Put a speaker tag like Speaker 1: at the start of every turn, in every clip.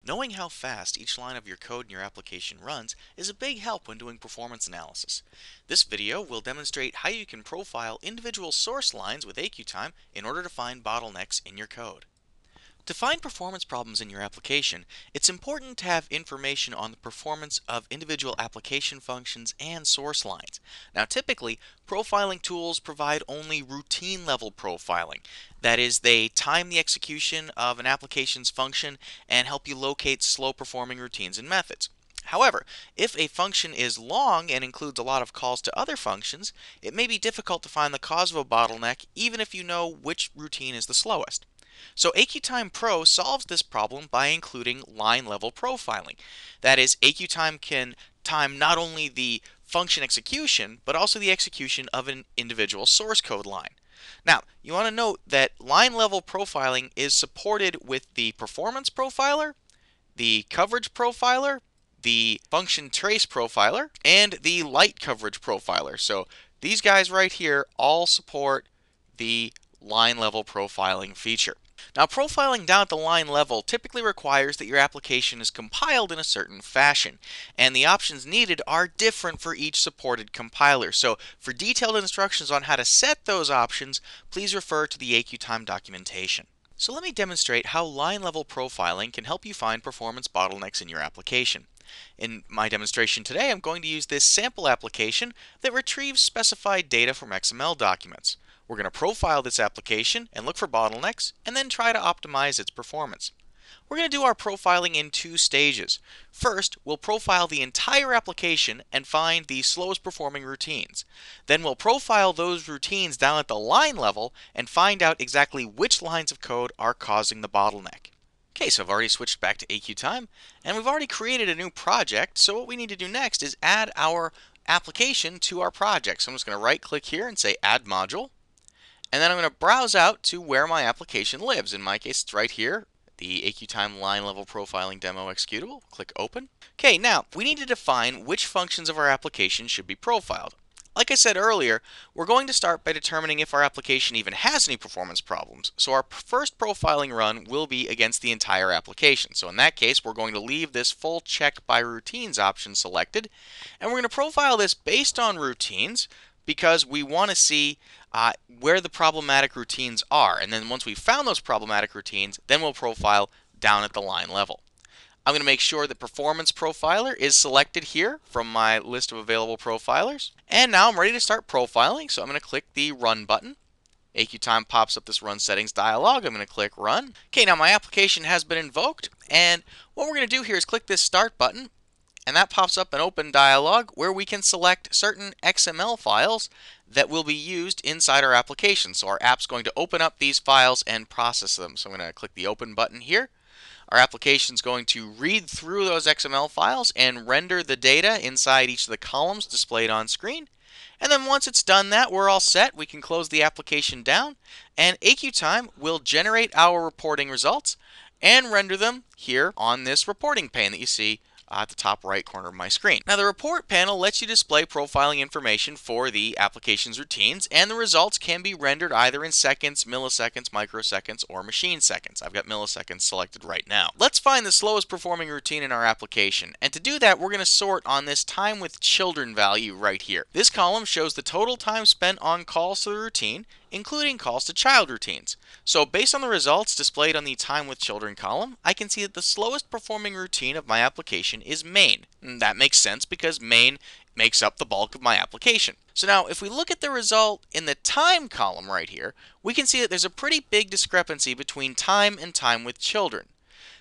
Speaker 1: Knowing how fast each line of your code in your application runs is a big help when doing performance analysis. This video will demonstrate how you can profile individual source lines with AQtime in order to find bottlenecks in your code. To find performance problems in your application, it's important to have information on the performance of individual application functions and source lines. Now, typically, profiling tools provide only routine-level profiling. That is, they time the execution of an application's function and help you locate slow-performing routines and methods. However, if a function is long and includes a lot of calls to other functions, it may be difficult to find the cause of a bottleneck even if you know which routine is the slowest. So AQtime Pro solves this problem by including line-level profiling. That is, AQtime can time not only the function execution, but also the execution of an individual source code line. Now, you want to note that line-level profiling is supported with the performance profiler, the coverage profiler, the function trace profiler, and the light coverage profiler. So these guys right here all support the line level profiling feature. Now, profiling down at the line level typically requires that your application is compiled in a certain fashion, and the options needed are different for each supported compiler. So for detailed instructions on how to set those options, please refer to the AQtime documentation. So let me demonstrate how line level profiling can help you find performance bottlenecks in your application. In my demonstration today, I'm going to use this sample application that retrieves specified data from XML documents. We're going to profile this application and look for bottlenecks and then try to optimize its performance. We're going to do our profiling in two stages. First, we'll profile the entire application and find the slowest performing routines. Then we'll profile those routines down at the line level and find out exactly which lines of code are causing the bottleneck. Okay, so I've already switched back to AQtime and we've already created a new project, so what we need to do next is add our application to our project. So I'm just going to right click here and say Add Module. And then I'm going to browse out to where my application lives. In my case, it's right here, the AQtime line level profiling demo executable. Click Open. Okay, now we need to define which functions of our application should be profiled. Like I said earlier, we're going to start by determining if our application even has any performance problems. So our first profiling run will be against the entire application. So in that case, we're going to leave this full check by routines option selected, and we're going to profile this based on routines because we want to see where the problematic routines are. And then once we've found those problematic routines, then we'll profile down at the line level. I'm going to make sure that Performance Profiler is selected here from my list of available profilers. And now I'm ready to start profiling, so I'm going to click the Run button. AQtime pops up this Run Settings dialog. I'm going to click Run. Okay, now my application has been invoked, and what we're going to do here is click this Start button, and that pops up an open dialog where we can select certain XML files that will be used inside our application. So our app's going to open up these files and process them. So I'm going to click the Open button here. Our application is going to read through those XML files and render the data inside each of the columns displayed on screen. And then once it's done that, we're all set. We can close the application down, and AQtime will generate our reporting results and render them here on this reporting pane that you see at the top right corner of my screen. Now, the report panel lets you display profiling information for the application's routines, and the results can be rendered either in seconds, milliseconds, microseconds, or machine seconds. I've got milliseconds selected right now. Let's find the slowest performing routine in our application, and to do that, we're going to sort on this time with children value right here. This column shows the total time spent on calls to the routine, including calls to child routines. So based on the results displayed on the time with children column, I can see that the slowest performing routine of my application is main. And that makes sense because main makes up the bulk of my application. So now if we look at the result in the time column right here, we can see that there's a pretty big discrepancy between time and time with children.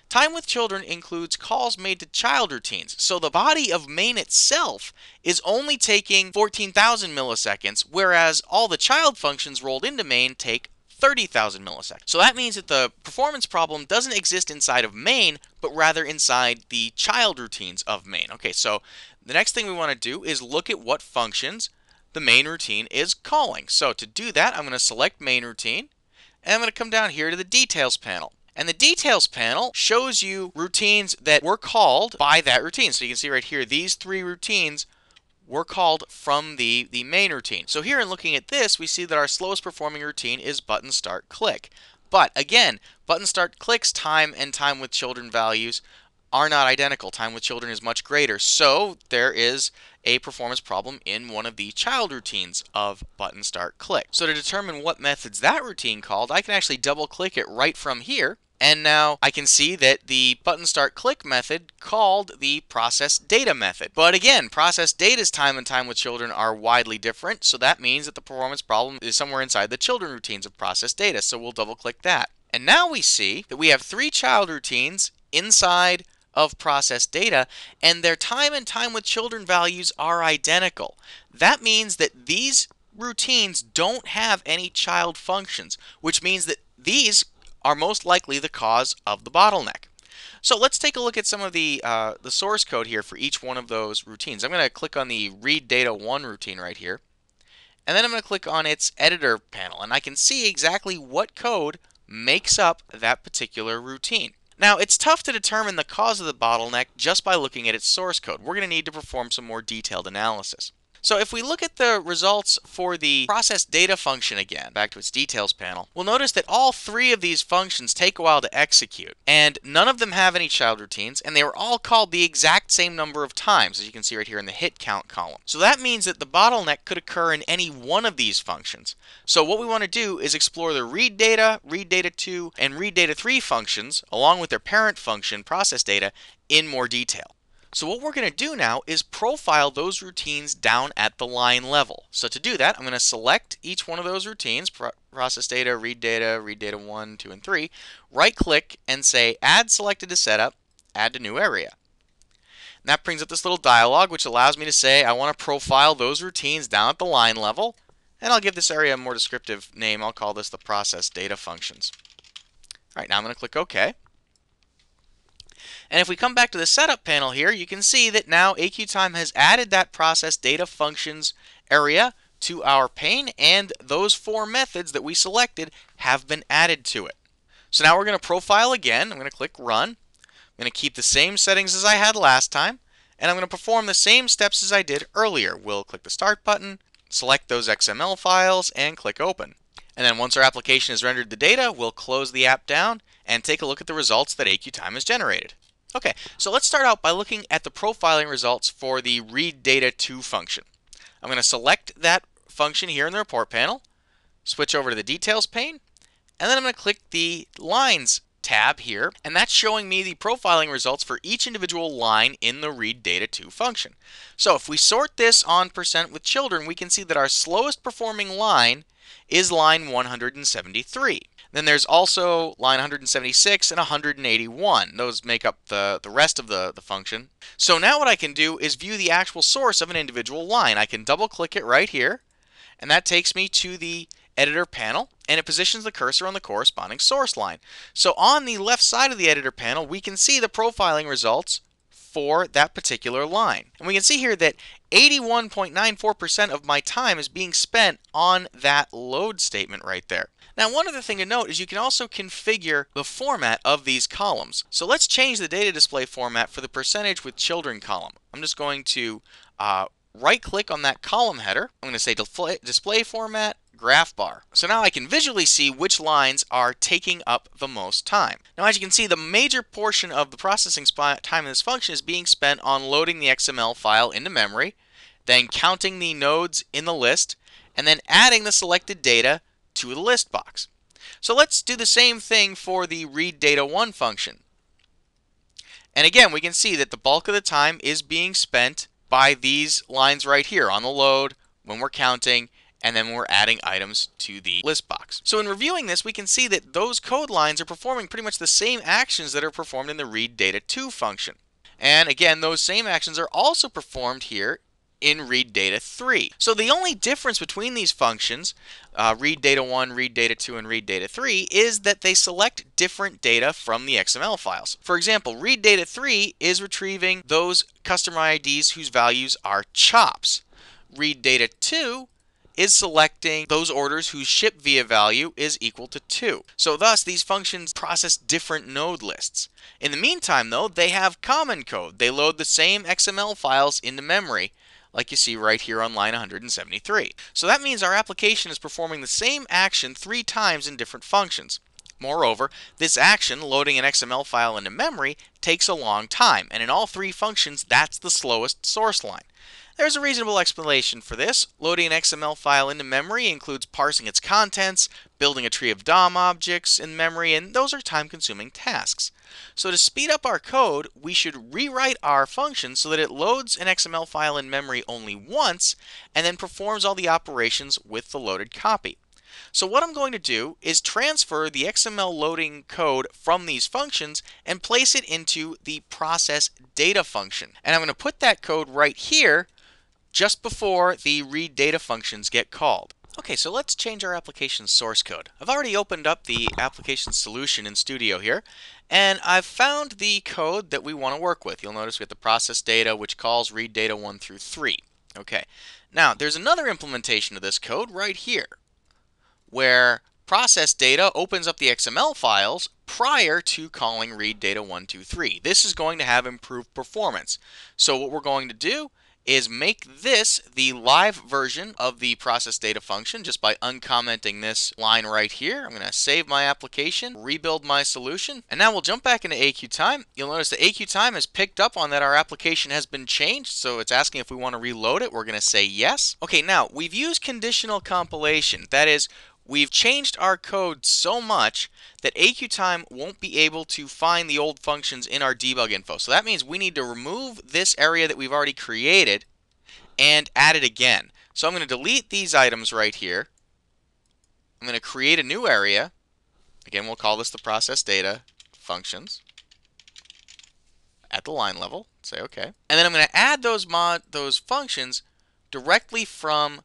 Speaker 1: Time with children includes calls made to child routines, so the body of main itself is only taking 14,000 milliseconds, whereas all the child functions rolled into main take 30,000 milliseconds. So that means that the performance problem doesn't exist inside of main, but rather inside the child routines of main. Okay, so the next thing we want to do is look at what functions the main routine is calling. So to do that, I'm going to select main routine, and I'm going to come down here to the Details panel. And the Details panel shows you routines that were called by that routine. So you can see right here, these three routines were called from the main routine. So here in looking at this, we see that our slowest performing routine is button start click. But again, button start click's time and time with children values are not identical. Time with children is much greater. So there is a performance problem in one of the child routines of button start click. So to determine what method's that routine called, I can actually double click it right from here. And now I can see that the button start click method called the process data method. But again, process data's time and time with children are widely different. So that means that the performance problem is somewhere inside the children routines of process data. So we'll double click that. And now we see that we have 3 child routines inside of process data, and their time and time with children values are identical. That means that these routines don't have any child functions, which means that these are most likely the cause of the bottleneck. So let's take a look at some of the source code here for each one of those routines. I'm going to click on the read data 1 routine right here, and then I'm going to click on its editor panel, and I can see exactly what code makes up that particular routine. Now, it's tough to determine the cause of the bottleneck just by looking at its source code. We're going to need to perform some more detailed analysis. So if we look at the results for the process data function again, back to its details panel, we'll notice that all 3 of these functions take a while to execute, and none of them have any child routines, and they were all called the exact same number of times, as you can see right here in the hit count column. So that means that the bottleneck could occur in any one of these functions. So what we want to do is explore the read data 2, and read data 3 functions, along with their parent function, process data, in more detail. So what we're going to do now is profile those routines down at the line level. So to do that, I'm going to select each one of those routines, process data 1, 2, and 3, right click and say add selected to setup, add to new area. And that brings up this little dialog which allows me to say I want to profile those routines down at the line level, and I'll give this area a more descriptive name. I'll call this the process data functions. All right, now I'm going to click OK. And if we come back to the setup panel here, you can see that now AQtime has added that process data functions area to our pane, and those 4 methods that we selected have been added to it. So now we're going to profile again. I'm going to click run. I'm going to keep the same settings as I had last time, and I'm going to perform the same steps as I did earlier. We'll click the start button, select those XML files, and click open. And then once our application has rendered the data, we'll close the app down and take a look at the results that AQtime has generated. Okay, so let's start out by looking at the profiling results for the read data 2 function. I'm going to select that function here in the report panel, switch over to the details pane, and then I'm going to click the lines tab here, and that's showing me the profiling results for each individual line in the read data 2 function. So if we sort this on % with children, we can see that our slowest performing line is line 173. Then there's also line 176 and 181. Those make up the rest of the function. So now what I can do is view the actual source of an individual line. I can double click it right here, and that takes me to the editor panel, and it positions the cursor on the corresponding source line. So on the left side of the editor panel, we can see the profiling results for that particular line. And we can see here that 81.94% of my time is being spent on that load statement right there. Now, one other thing to note is you can also configure the format of these columns. So let's change the data display format for the percentage with children column. I'm just going to right click on that column header. I'm going to say display format, graph bar. So now I can visually see which lines are taking up the most time. Now, as you can see, the major portion of the processing time in this function is being spent on loading the XML file into memory, then counting the nodes in the list, and then adding the selected data to the list box. So let's do the same thing for the read data 1 function. And again, we can see that the bulk of the time is being spent by these lines right here on the load, when we're counting, and then we're adding items to the list box. So in reviewing this, we can see that those code lines are performing pretty much the same actions that are performed in the read data 2 function. And again, those same actions are also performed here in read data 3. So the only difference between these functions, read data 1, read data 2, and read data 3, is that they select different data from the XML files. For example, read data 3 is retrieving those customer IDs whose values are chops. Read data 2 is selecting those orders whose ship via value is equal to 2. So thus, these functions process different node lists. In the meantime, though, they have common code. They load the same XML files into memory, like you see right here on line 173. So that means our application is performing the same action 3 times in different functions. Moreover, this action, loading an XML file into memory, takes a long time, and in all three functions, that's the slowest source line. There's a reasonable explanation for this. Loading an XML file into memory includes parsing its contents, building a tree of DOM objects in memory, and those are time-consuming tasks. So to speed up our code, we should rewrite our function so that it loads an XML file in memory only once, and then performs all the operations with the loaded copy. So what I'm going to do is transfer the XML loading code from these functions and place it into the process data function. And I'm going to put that code right here just before the read data functions get called. Okay, so let's change our application source code. I've already opened up the application solution in Studio here, and I've found the code that we want to work with. You'll notice we have the process data, which calls read data 1 through 3. Okay, now there's another implementation of this code right here, where process data opens up the XML files prior to calling read data 1, 2, 3. This is going to have improved performance. So what we're going to do is make this the live version of the process data function just by uncommenting this line right here. I'm going to save my application, rebuild my solution, and now we'll jump back into AQtime. You'll notice that AQtime has picked up on that our application has been changed, so it's asking if we want to reload it. We're going to say yes. Okay, now we've used conditional compilation. That is, we've changed our code so much that AQtime won't be able to find the old functions in our debug info. So that means we need to remove this area that we've already created and add it again. So I'm going to delete these items right here. I'm going to create a new area. Again, we'll call this the process data functions at the line level. Say OK. And then I'm going to add those functions directly from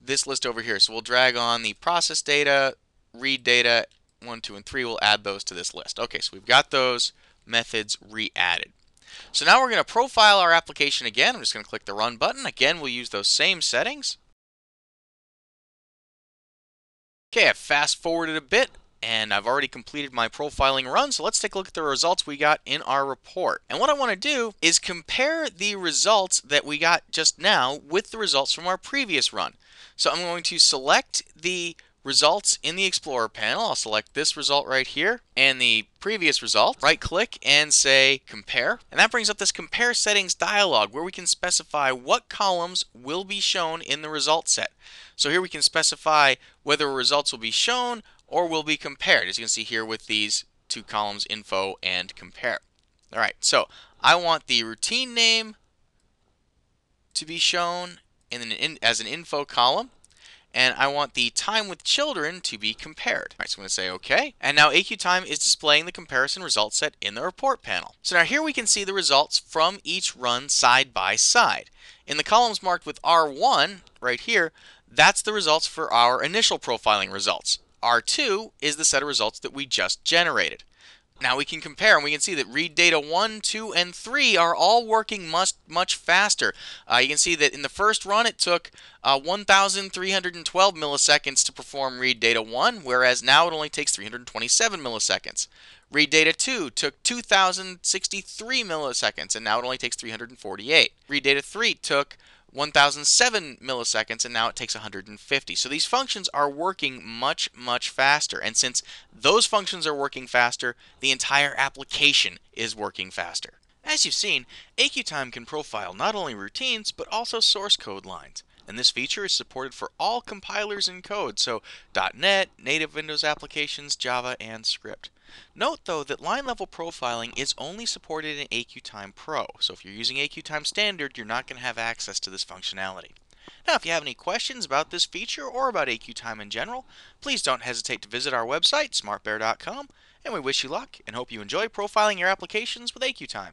Speaker 1: this list over here. So we'll drag on the process data, read data 1, 2, and 3. We'll add those to this list. Okay, so we've got those methods re-added. So now we're going to profile our application again. I'm just going to click the run button. Again, we'll use those same settings. Okay, I've fast forwarded a bit, and I've already completed my profiling run. So let's take a look at the results we got in our report. And what I want to do is compare the results that we got just now with the results from our previous run. So I'm going to select the results in the Explorer panel. I'll select this result right here and the previous result. Right click and say compare. And that brings up this compare settings dialog where we can specify what columns will be shown in the result set. So here we can specify whether results will be shown or will be compared, as you can see here with these two columns, info and compare. All right, so I want the routine name to be shown as an info column, and I want the time with children to be compared. All right, so I'm going to say OK. And now AQtime is displaying the comparison result set in the report panel. So now here we can see the results from each run side by side. In the columns marked with R1 right here, that's the results for our initial profiling results. R2 is the set of results that we just generated. Now we can compare, and we can see that read data 1, 2, and 3 are all working much faster. You can see that in the first run it took 1,312 milliseconds to perform read data 1, whereas now it only takes 327 milliseconds. Read data 2 took 2,063 milliseconds, and now it only takes 348. Read data 3 took 1,007 milliseconds, and now it takes 150. So these functions are working much faster, and since those functions are working faster, the entire application is working faster. As you've seen, AQtime can profile not only routines but also source code lines, and this feature is supported for all compilers and code, so .NET, native Windows applications, Java, and script. Note though that line level profiling is only supported in AQtime Pro, so if you're using AQtime Standard, you're not going to have access to this functionality. Now, if you have any questions about this feature or about AQtime in general, please don't hesitate to visit our website, smartbear.com, and we wish you luck and hope you enjoy profiling your applications with AQtime.